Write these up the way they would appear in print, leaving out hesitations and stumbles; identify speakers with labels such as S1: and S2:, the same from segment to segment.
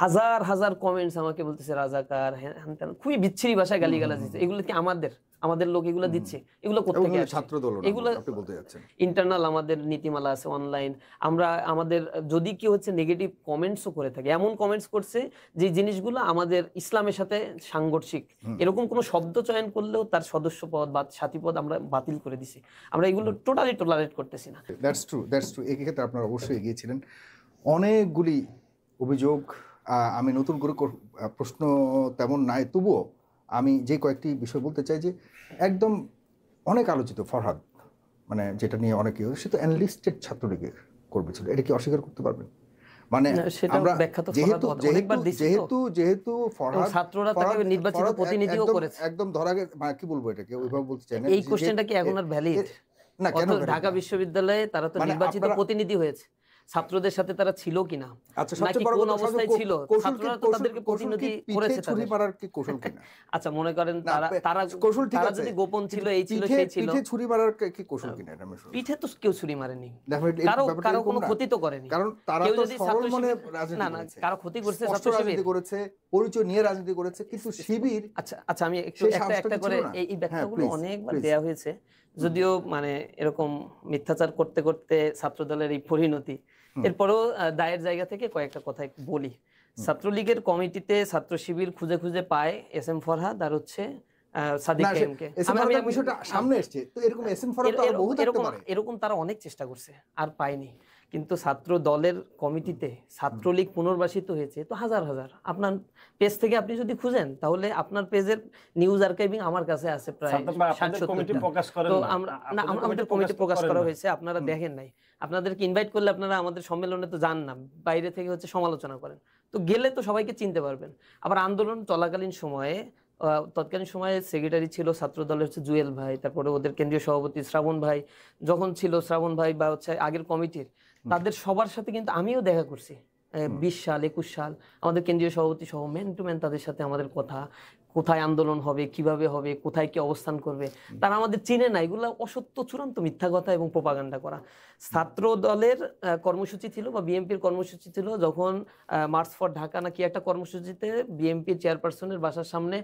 S1: হাজার হাজার কমেন্টস আমাকে বলতেছে রাজাকার, হ্যান ত্যান, খুবই বিচ্ছিরি ভাষায় গালিগালাজ দিচ্ছে। এগুলো কি আমাদের লোক এগুলো দিচ্ছে? এগুলো কোত্থেকে আসছে?
S2: ছাত্র দল
S1: এগুলো
S2: আপনি বলতে যাচ্ছেন
S1: ইন্টারনাল আমাদের নীতিমালা আছে অনলাইন। আমরা আমাদের যদি কেউ হচ্ছে নেগেটিভ কমেন্টসও করে থাকে, এমন কমেন্টস করছে যে জিনিসগুলো আমাদের ইসলামের সাথে সাংঘর্ষিক, এরকম কোনো শব্দ চয়ন করলেও তার সদস্য পদ বা সাথী পদ আমরা বাতিল করে দিছি। আমরা এগুলো টোটালি টলারেট করতেছি না।
S2: That's true. এই ক্ষেত্রে আপনারা অবশ্যই এগিয়েছিলেন। অনেকগুলি অভিযোগ, আমি নতুন করে প্রশ্ন তেমন নাই, তবুও আমি যে কয়েকটি বিষয় বলতে চাই যে একদম অনেক আলোচিত ফরহাদ, মানে যেটা নিয়ে অনেকে, সে তো এনলিস্টেড ছাত্রলীগের কর্মী ছিল, এটা কি অস্বীকার করতে পারবেন? মানে আমরা যেহেতু ফরহাদ
S1: ছাত্ররা তাকে নির্বাচিত প্রতিনিধিও করেছে,
S2: একদম ধরা কি বলবো, এটাকে ওইভাবে বলতে চাই না।
S1: এই কোশ্চেনটা কি এখন আর ভ্যালিড? না, কেন ঢাকা বিশ্ববিদ্যালয়ে তারা তো নির্বাচিত প্রতিনিধি হয়েছে, ছাত্রদের সাথে তারা ছিল কিনা, নাকি কোন অবস্থায় ছিল, ছাত্ররা তো তাদেরকে প্রতিনিধি করেছে। আচ্ছা, মনে করেন তারা যদি গোপন ছিল, এই ছিল সেই ছিল,
S2: পিঠে ছুরি মারার কি কৌশল কিনা?
S1: পিঠে তো কেউ ছুরি মারেনি, কারো কোনো ক্ষতি তো করেনি,
S2: কারণ তারা তো সরল মনে রাজনীতি করেছে,
S1: কারো ক্ষতি করছে,
S2: রাজনীতি করেছে, পরিচয় নিয়ে রাজনীতি করেছে, কিন্তু শিবির।
S1: আচ্ছা আমি একটু একটা করে এই ব্যাখ্যাগুলো অনেকবার দেয়া হয়েছে, যদিও মানে এরকম মিথ্যাচার করতে করতে ছাত্রদলের এই পরিণতি। এরপরেও দায়ের জায়গা থেকে কয়েকটা কথা একটু বলি। ছাত্রলীগের কমিটিতে ছাত্র শিবির খুঁজে খুঁজে পায় এস এম ফরহাদ আর হচ্ছে সাদিক কাইমকে। এরকম তারা অনেক চেষ্টা করছে, আর পায়নি। কিন্তু ছাত্র দলের কমিটিতে ছাত্রলীগ পুনর্বাসিত হয়েছে তো হাজার হাজার। আপনার পেজ থেকে আপনি যদি খুঁজেন, তাহলে আপনার পেজের নিউজ আর্কাইভিং আমার কাছে আছে প্রায় 60-70টা। তো আমাদের কমিটি প্রকাশ করা হয়েছে, আপনারা দেখেন নাই। আপনাদেরকে ইনভাইট করলে আপনারা আমাদের সম্মেলনে তো যান না, বাইরে থেকে হচ্ছে সমালোচনা করেন। তো গেলে তো সবাইকে চিনতে পারবেন। আবার আন্দোলন চলাকালীন সময়ে তৎকালীন সময়ে সেক্রেটারি ছিল ছাত্র দলের হচ্ছে জুয়েল ভাই, তারপরে ওদের কেন্দ্রীয় সভাপতি শ্রাবণ ভাই যখন ছিল, শ্রাবণ ভাই বা হচ্ছে আগের কমিটির, তাদের সবার সাথে কিন্তু আমিও দেখা করছি। 20 সাল 21 সাল আমাদের কেন্দ্রীয় সভাপতি সহ ম্যান টু ম্যান তাদের সাথে আমাদের কথা, কোথায় আন্দোলন হবে, কিভাবে হবে, কোথায় কি অবস্থান করবে, তারা আমাদের চিনে না। এগুলো অসত্য, চূড়ান্ত মিথ্যা কথা এবং প্রোপাগান্ডা করা। ছাত্র দলের কর্মসূচি ছিল বা বিএনপির কর্মসূচি ছিল, যখন মার্চ ফর ঢাকা নাকি একটা কর্মসূচিতে বিএনপির চেয়ারপারসনের বাসার সামনে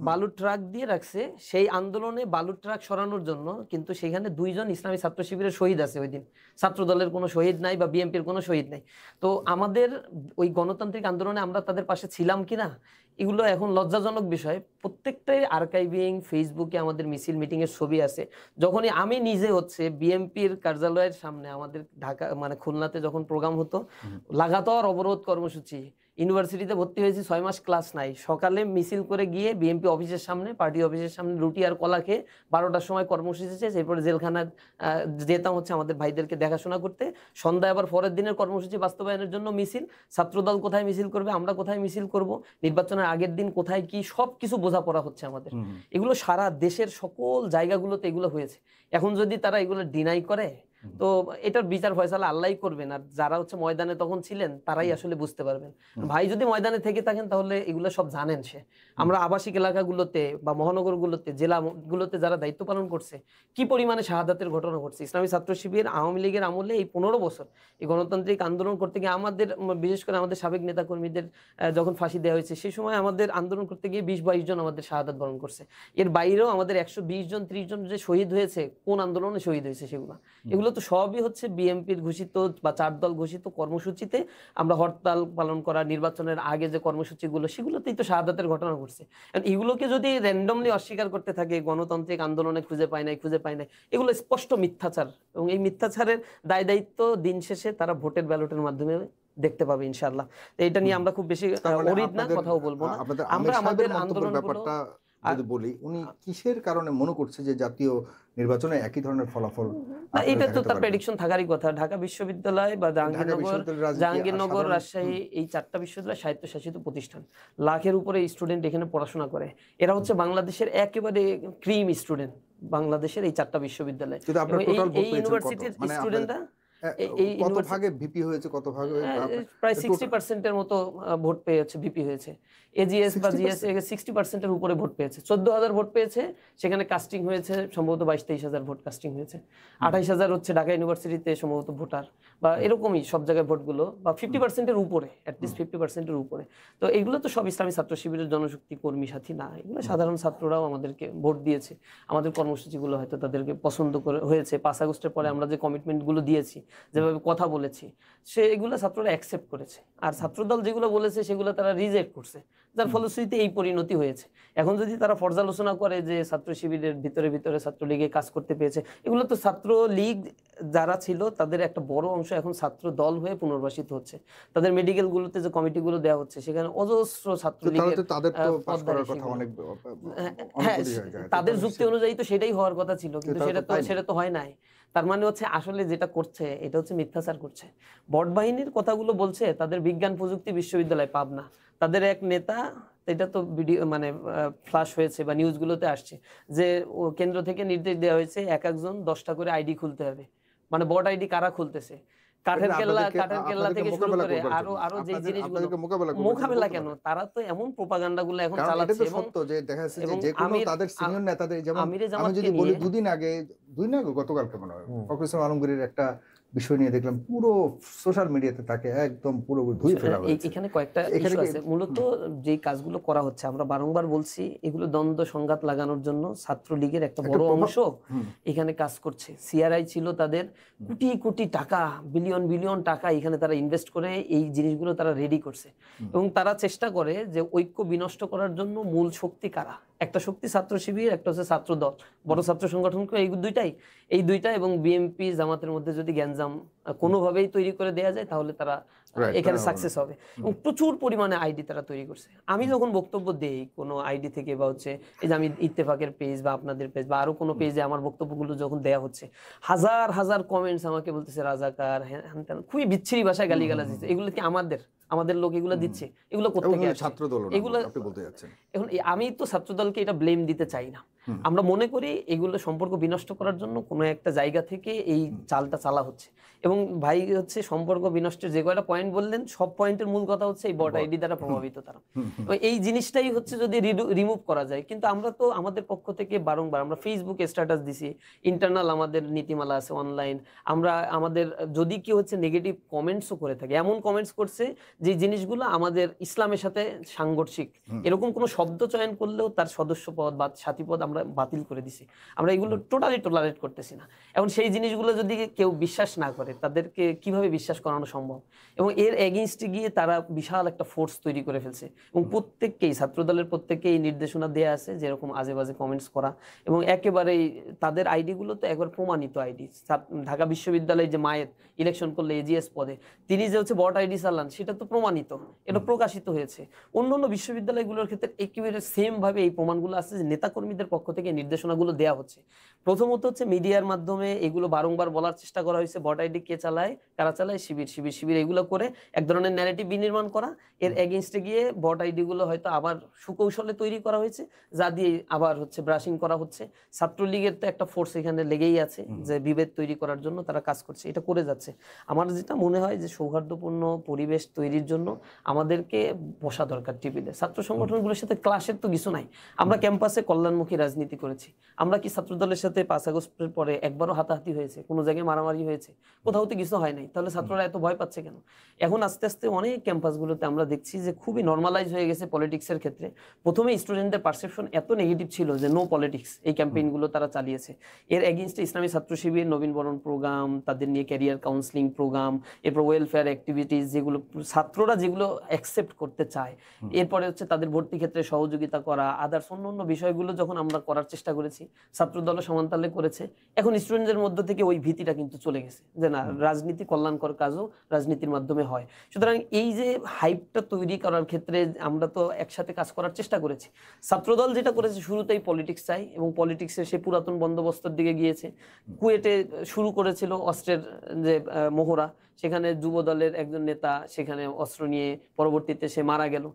S1: বালু ট্রাক দিয়ে রাখছে। সেই আন্দোলনে বালু ট্রাক সরানোর জন্য কিন্তু সেখানে 2 জন ইসলামী ছাত্র শিবিরের শহীদ আছে ওই দিন। ছাত্র দলের কোনো শহীদ নাই বা বিএনপির কোনো শহীদ নাই। তো আমাদের ওই গণতান্ত্রিক আন্দোলনে আমরা তাদের পাশে ছিলাম কিনা, এগুলো এখন লজ্জাজনক বিষয়। প্রত্যেকটাই আর্কাইভিং, ফেসবুকে আমাদের মিছিল মিটিং এর ছবি আছে। যখনই আমি নিজে হচ্ছে বিএনপির কার্যালয়ের সামনে, আমাদের ঢাকা মানে খুলনাতে যখন প্রোগ্রাম হতো, লাগাতার অবরোধ কর্মসূচি, ইউনিভার্সিটিতে ভর্তি হয়েছি, 6 মাস ক্লাস নাই, সকালে মিছিল করে গিয়ে বিএনপি অফিসের সামনে, পার্টি অফিসের সামনে রুটি আর কলা খেয়ে 12টার সময় কর্মসূচি শেষ। এরপরে জেলখানা যেতাম হচ্ছে আমাদের ভাইদেরকে দেখাশোনা করতে। সন্ধ্যায় আবার পরের দিনের কর্মসূচি বাস্তবায়নের জন্য মিছিল। ছাত্রদল কোথায় মিছিল করবে, আমরা কোথায় মিছিল করব, নির্বাচনের আগের দিন কোথায় কি, সবকিছু বোঝাপড়া হচ্ছে আমাদের। এগুলো সারা দেশের সকল জায়গাগুলোতে এগুলো হয়েছে। এখন যদি তারা এগুলো ডিনাই করে, তো এটার বিচার ফয়সালা আল্লাহই করবেন, আর যারা হচ্ছে ময়দানে তখন ছিলেন তারাই আসলে বুঝতে পারবেন। ভাই যদি ময়দানে থেকে থাকেন তাহলে এগুলো সব জানেন সে। আমরা আবাসিক এলাকাগুলোতে বা মহানগরগুলোতে, জেলাগুলোতে যারা দায়িত্ব পালন করছে, কি পরিমাণে শাহাদাতের ঘটনা ঘটছে। ইসলামী ছাত্র শিবির আওয়ামী লীগের আমলে এই 15 বছর এই গণতান্ত্রিক আন্দোলন করতে গিয়ে আমাদের, বিশেষ করে আমাদের সাবেক নেতাকর্মীদের যখন ফাঁসি দেওয়া হয়েছে, সেই সময় আমাদের আন্দোলন করতে গিয়ে 20-22 জন আমাদের শাহাদাত বরণ করছে। এর বাইরেও আমাদের 120 জন 30 জন যে শহীদ হয়েছে, কোন আন্দোলনে শহীদ হয়েছে এগুলো তো সবই হচ্ছে বিএনপির ঘোষিত বা 4 দল ঘোষিত কর্মসূচিতে। আমরা হরতাল পালন করা, নির্বাচনের আগে যে কর্মসূচিগুলো, সেগুলোতেই তো শাহাদাতের ঘটনা ঘটছে। এগুলোকে যদি র্যান্ডমলি অস্বীকার করতে থাকে, গণতান্ত্রিক আন্দোলনে খুঁজে পায় নাই, এগুলো স্পষ্ট মিথ্যাচার। এবং এই মিথ্যাচারের দায় দায়িত্ব দিন শেষে তারা ভোটের ব্যালটের মাধ্যমে দেখতে পাবে ইনশাআল্লাহ। তো এটা নিয়ে আমরা খুব বেশি ওরিদ না, কথাও বলবো না। আমরা আমাদের আন্দোলনগুলো
S2: যদি বলি, উনি কিসের কারণে মনে করছে যে জাতীয় নির্বাচনে একই ধরনের ফলাফল?
S1: এটা তো তার প্রেডিকশন থাকারই কথা। ঢাকা বিশ্ববিদ্যালয় বা জাহাঙ্গীরনগর, রাজশাহী, এই 4টা বিশ্ববিদ্যালয় স্বায়ত্তশাসিত প্রতিষ্ঠান, লাখের উপরে স্টুডেন্ট এখানে পড়াশোনা করে। এরা হচ্ছে বাংলাদেশের একেবারে ক্রিম স্টুডেন্ট, বাংলাদেশের এই 4টা বিশ্ববিদ্যালয়। এই ইউনিভার্সিটির স্টুডেন্টরা এই
S2: কত ভাগে ভিপি হয়েছে, কত ভাগে
S1: প্রায় 60% এর মতো ভোট পেয়েছে, ভিপি হয়েছে। এজিএস বা জিএস 60% এর উপরে ভোট পেয়েছে। 14,000 ভোট পেয়েছে, সেখানে কাস্টিং হয়েছে সম্ভবত 22-23,000 ভোট কাস্টিং হয়েছে। 28,000 হচ্ছে ঢাকা ইউনিভার্সিটিতে সম্ভবত ভোটার, বা এরকমই সব জায়গায় ভোটগুলো, বা 50% এর উপরে, অ্যাটলিস্ট 50% এর উপরে। তো এগুলো তো সব ইসলামী ছাত্র শিবিরের জনশক্তি কর্মী সাথী না, এগুলো সাধারণ ছাত্ররাও আমাদেরকে ভোট দিয়েছে। আমাদের কর্মসূচিগুলো হয়তো তাদেরকে পছন্দ করে হয়েছে। 5 আগস্টের পরে আমরা যে কমিটমেন্টগুলো দিয়েছি, যেভাবে কথা বলেছি, এগুলো ছাত্ররা অ্যাকসেপ্ট করেছে। আর ছাত্রদল যেগুলো বলেছে সেগুলো তারা রিজেক্ট করছে, যার ফলশ্রুতিতে এই পরিণতি হয়েছে। এখন যদি তারা পর্যালোচনা করে যে ছাত্র শিবিরের ভিতরে ভিতরে ছাত্রলীগে কাজ করতে পেরেছে, এগুলো তো ছাত্রলীগ যারা ছিল তাদের একটা বড় অংশ এখন ছাত্র দল হয়ে পুনর্বাসিত হচ্ছে। তাদের মেডিকেল গুলোতে যে কমিটিগুলো দেওয়া হচ্ছে, সেখানে অজস্র ছাত্রলীগের হ্যাঁ, তাদের যুক্তি অনুযায়ী তো সেটাই হওয়ার কথা ছিল, কিন্তু সেটা তো হয় নাই। তার মানে হচ্ছে আসলে যেটা করছে এটা হচ্ছে মিথ্যাচার করছে। বট বাহিনীর কথাগুলো বলছে তাদের বিজ্ঞান প্রযুক্তি বিশ্ববিদ্যালয় পাবনা, তাদের এক নেতা, এটা তো ভিডিও মানে ফ্লাশ হয়েছে বা নিউজগুলোতে আসছে, যে কেন্দ্র থেকে নির্দেশ দেওয়া হয়েছে একজন 10টা করে আইডি খুলতে হবে। মানে বট আইডি কারা খুলতেছে, কাঠের কেল্লা থেকে শুরু করে আরো যে জিনিসগুলো মোকাবেলা কেন, তারা তো এমন প্রোপাগান্ডা গুলো এখন চালাচ্ছে। এবং
S2: সত্য যে দেখা যাচ্ছে যে কোনো তাদের সিনিয়র নেতাদের, যেমন আমি যদি বলি দুদিন আগে গতকালকে মনে হয় ফখরুল ইসলাম আলমগীরের একটা বিষয় নিয়ে দেখলাম পুরো সোশ্যাল মিডিয়াতে তাকে একদম পুরো ধুয়ে ফেলা হয়েছে।
S1: এখানে কয়েকটা ইস্যু আছে। মূলত যে কাজগুলো করা হচ্ছে, আমরা বারংবার বলছি, এগুলো দ্বন্দ্ব সংঘাত লাগানোর জন্য ছাত্রলীগের একটা বড় অংশ এখানে কাজ করছে। সিআরআই ছিল, তাদের কোটি কোটি টাকা, বিলিয়ন বিলিয়ন টাকা এখানে তারা ইনভেস্ট করে এই জিনিসগুলো তারা রেডি করছে। এবং তারা চেষ্টা করে যে ঐক্য বিনষ্ট করার জন্য মূল শক্তি কারা, একটা শক্তি ছাত্র শিবির, একটা হচ্ছে ছাত্র দল, বড় ছাত্র সংগঠন, এই দুইটা এবং বিএনপি জামাতের মধ্যে যদি গ্যাঞ্জাম কোনোভাবেই তৈরি করে দেয়া যায়, তাহলে তারা এখানে সাকসেস হবে। এবং প্রচুর পরিমাণে আইডি তারা তৈরি করছে। আমি যখন বক্তব্য দেই কোনো আইডি থেকে, বা হচ্ছে এই যে আমি ইত্তেফাকের পেজ বা আপনাদের পেজ বা আরো কোনো পেজে আমার বক্তব্যগুলো যখন দেয়া হচ্ছে, হাজার হাজার কমেন্টস আমাকে বলতেছে রাজাকার, খুবই বিচ্ছিরি ভাষায় গালিগালাজ দিচ্ছে। এগুলো কি আমাদের লোক এগুলো দিচ্ছে? এগুলো কোত্থেকে আসছে? এগুলো এখন আমি তো ছাত্রদলকে এটা ব্লেম দিতে চাই না। আমরা মনে করি এগুলো সম্পর্ক বিনষ্ট করার জন্য কোনো একটা জায়গা থেকে এই চালটা চালা হচ্ছে। এবং ভাই হচ্ছে সম্পর্ক বিনষ্টের যে কয়টা পয়েন্ট বললেন, সব পয়েন্টের মূল কথা হচ্ছে এই বট আইডি দ্বারা প্রভাবিত তারা। এই জিনিসটাই হচ্ছে যদি রিমুভ করা যায়। কিন্তু আমরা তো আমাদের পক্ষ থেকে বারংবার আমরা ফেসবুকে স্ট্যাটাস দিছি, ইন্টারনাল আমাদের নীতিমালা আছে অনলাইন। আমরা আমাদের যদি কেউ হচ্ছে নেগেটিভ কমেন্টসও করে থাকে, এমন কমেন্টস করছে যে জিনিসগুলো আমাদের ইসলামের সাথে সাংঘর্ষিক, এরকম কোনো শব্দ চয়ন করলেও তার সদস্য পদ বা সাথী পদ আমরা বাতিল করে দিছি। আমরা এগুলো টোটালি টলারেট করতেছি না। এখন সেই জিনিসগুলো যদি কেউ বিশ্বাস না করে, তাদেরকে কিভাবে বিশ্বাস করানো সম্ভব? এবং এর এগেইনস্টে গিয়ে তারা বিশাল একটা ফোর্স তৈরি করে ফেলছে। এবং প্রত্যেককেই, ছাত্রদলের প্রত্যেককেই নির্দেশনা দেয়া আছে যেরকম আজে বাজে কমেন্টস করা। এবং একেবারেই তাদের আইডিগুলো তো একবার প্রমাণিত আইডি। ঢাকা বিশ্ববিদ্যালয়ে যে মায়ের ইলেকশন করলে এজিএস পদে তিনি যে হচ্ছে বট আইডি চালান, সেটা তো প্রমাণিত, এটা প্রকাশিত হয়েছে। অন্যান্য বিশ্ববিদ্যালয়গুলোর ক্ষেত্রে একেবারে সেম ভাবে এই প্রমাণগুলো আছে যে নেতাকর্মীদের পক্ষ থেকে নির্দেশনাগুলো দেওয়া হচ্ছে। প্রথমত হচ্ছে মিডিয়ার মাধ্যমে এগুলো বারংবার বলার চেষ্টা করা হয়েছে, বট আইডি কে চালায়, কারা চালায়, শিবির এগুলো করে এক ধরনের ন্যারেটিভ বিনির্মাণ করা। এর এগেইনস্টে গিয়ে বট আইডি গুলো হয়তো আবার সুকৌশলে তৈরি করা হয়েছে, যা দিয়ে আবার হচ্ছে ব্রাশিং করা হচ্ছে। ছাত্রলীগের তো একটা ফোর্স এখানে লেগেই আছে যে বিভেদ তৈরি করার জন্য তারা কাজ করছে, এটা করে যাচ্ছে। আমার যেটা মনে হয় যে সৌহার্দ্যপূর্ণ পরিবেশ তৈরির জন্য আমাদেরকে বসা দরকার টেবিলে। ছাত্র সংগঠনগুলোর সাথে ক্লাসের তো কিছু নাই। আমরা ক্যাম্পাসে কল্যাণমুখী রাজনীতি করেছি। আমরা কি ছাত্রদলের সাথে 5 আগস্টের পরে একবারও হাতাহাতি হয়েছে, কোনো জায়গায় মারামারি হয়েছে? কোথাও তো কিছু হয় নাই। তাহলে ছাত্ররা এত ভয় পাচ্ছে কেন? এখন আস্তে আস্তে অনেক ক্যাম্পাসগুলোতে আমরা দেখছি যে খুবই নর্মালাইজ হয়ে গেছে পলিটিক্সের ক্ষেত্রে। প্রথমে স্টুডেন্টদের পারসেপশন এত নেগেটিভ ছিল যে নো পলিটিক্স, এই ক্যাম্পেইনগুলো তারা চালিয়েছে। এর এগেইনস্টে ইসলামী ছাত্র শিবির নবীনবরণ প্রোগ্রাম, তাদের নিয়ে ক্যারিয়ার কাউন্সিলিং প্রোগ্রাম, এরপর ওয়েলফেয়ার অ্যাক্টিভিটিস, যেগুলো ছাত্ররা যেগুলো অ্যাকসেপ্ট করতে চায়, এরপরে হচ্ছে তাদের ভর্তি ক্ষেত্রে সহযোগিতা করা, আদার্স অন্য বিষয়গুলো যখন আমরা করার চেষ্টা করেছি, ছাত্রদল সমানতালে করেছে। এখন স্টুডেন্টদের মধ্য থেকে ওই ভীতিটা কিন্তু চলে গেছে যে না, রাজনীতি কল্যাণকর কাজও রাজনীতির মাধ্যমে হয়। সুতরাং এই যে হাইপটা তৈরি করার ক্ষেত্রে আমরা তো একসাথে কাজ করার চেষ্টা করেছি। ছাত্রদল যেটা করেছে, শুরুতেই পলিটিক্স চাই এবং পলিটিক্সের সে পুরাতন বন্দোবস্তের দিকে গিয়েছে। কুয়েটে শুরু করেছিল অস্ত্রের যে মহড়া, সেখানে যুব দলের একজন নেতা সেখানে অস্ত্র নিয়ে পরবর্তীতে সে মারা গেল।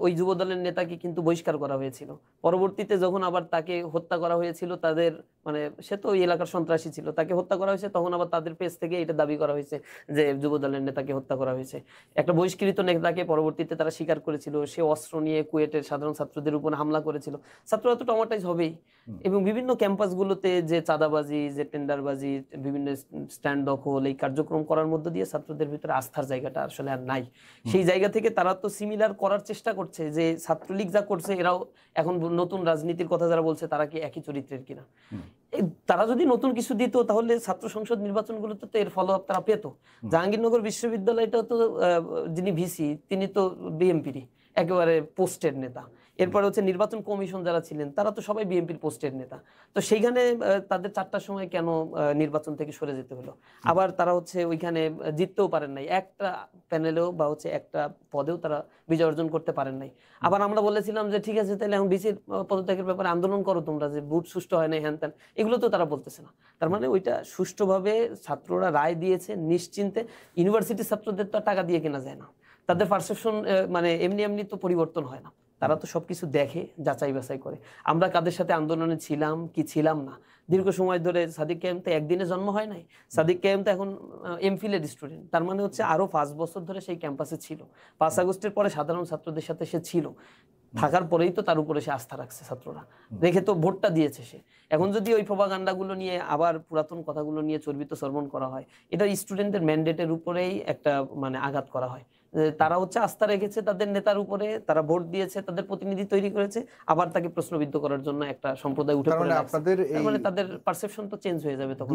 S1: ওই যুব দলের নেতাকে কিন্তু বহিষ্কার করা হয়েছিল। পরবর্তীতে যখন আবার তাকে হত্যা করা হয়েছিল, তাদের মানে সে তো ওই এলাকার সন্ত্রাসী ছিল, তাকে হত্যা করা হয়েছে, তখন আবার তাদের পেজ থেকে এটা দাবি করা হয়েছে যে যুব দলের নেতাকে হত্যা করা হয়েছে। একটা বহিষ্কৃত নেতাকে পরবর্তীতে তারা স্বীকার করেছিল, সে অস্ত্র নিয়ে কুয়েটের সাধারণ ছাত্রদের উপর হামলা করেছিল। ছাত্ররা তো ট্রমাটাইজ হবেই। এবং বিভিন্ন ক্যাম্পাসগুলোতে যে চাঁদাবাজি, যে টেন্ডারবাজি, বিভিন্ন স্ট্যান্ড দখল, এই কার্যক্রম করার মধ্য দিয়ে ছাত্রদের ভিতরে আস্থার জায়গাটা আসলে আর নাই। সেই জায়গা থেকে তারা তো সিমিলার করার চেষ্টা করছে, যে ছাত্রলীগ যা করছে এরাও এখন নতুন রাজনীতির কথা যারা বলছে তারা কি একই চরিত্রের কিনা। তারা যদি নতুন কিছু দিত তাহলে ছাত্র সংসদ নির্বাচনগুলোতে তো এর ফলো আপ তারা পেত। জাহাঙ্গীরনগর বিশ্ববিদ্যালয়টা তো যিনি ভিসি তিনি তো বিএনপিরই একেবারে পোস্টের নেতা। এরপরে হচ্ছে নির্বাচন কমিশন যারা ছিলেন তারা তো সবাই বিএনপির পোস্টের নেতা। তো সেইখানে তাদের 4টার সময় কেন নির্বাচন থেকে সরে যেতে হলো? আবার তারা হচ্ছে ওইখানে জিততেও পারেন নাই, একটা প্যানেলেও বা হচ্ছে একটা পদেও তারা বিজয় অর্জন করতে পারেন নাই। আবার আমরা বলেছিলাম যে ঠিক আছে তাহলে এখন ভিসির পদত্যাগের ব্যাপারে আন্দোলন করো তোমরা, যে ভোট সুষ্ঠু হয় না হ্যান ত্যান, এগুলো তো তারা বলতেছে না। তার মানে ওইটা সুষ্ঠুভাবে ছাত্ররা রায় দিয়েছে নিশ্চিন্তে। ইউনিভার্সিটির ছাত্রদের তো টাকা দিয়ে কেনা যায় না, তাদের পারসেপশন মানে এমনি এমনি তো পরিবর্তন হয় না। তারা তো সবকিছু দেখে, যাচাই বাছাই করে। আমরা কাদের সাথে আন্দোলনে ছিলাম কি ছিলাম না, দীর্ঘ সময় ধরে সাদিক কায়েম তো একদিনে জন্ম হয় নাই। সাদিক কায়েম তো এখন এমফিলের স্টুডেন্ট, তার মানে হচ্ছে আরো 5 বছর ধরে সেই ক্যাম্পাসে ছিল। 5 আগস্টের পরে সাধারণ ছাত্রদের সাথে সে ছিল, থাকার পরেই তো তার উপরে সে আস্থা রাখছে ছাত্ররা, রেখে তো ভোটটা দিয়েছে সে। এখন যদি ওই প্রপাগান্ডাগুলো নিয়ে আবার পুরাতন কথাগুলো নিয়ে চর্বিত শ্রবণ করা হয়, এটা স্টুডেন্টদের ম্যান্ডেটের উপরেই একটা মানে আঘাত করা হয়। তারা হচ্ছে আস্থা রেখেছে তাদের নেতার উপরে, তারা ভোট দিয়েছে, তাদের প্রতিনিধি তৈরি করেছে, আবার তাকে প্রশ্নবিদ্ধ করার জন্য একটা সম্প্রদায় উঠে পড়ে লাগছে।
S2: আপনাদের
S1: তার মানে তাদের পারসেপশন তো চেঞ্জ হয়ে যাবে তখন।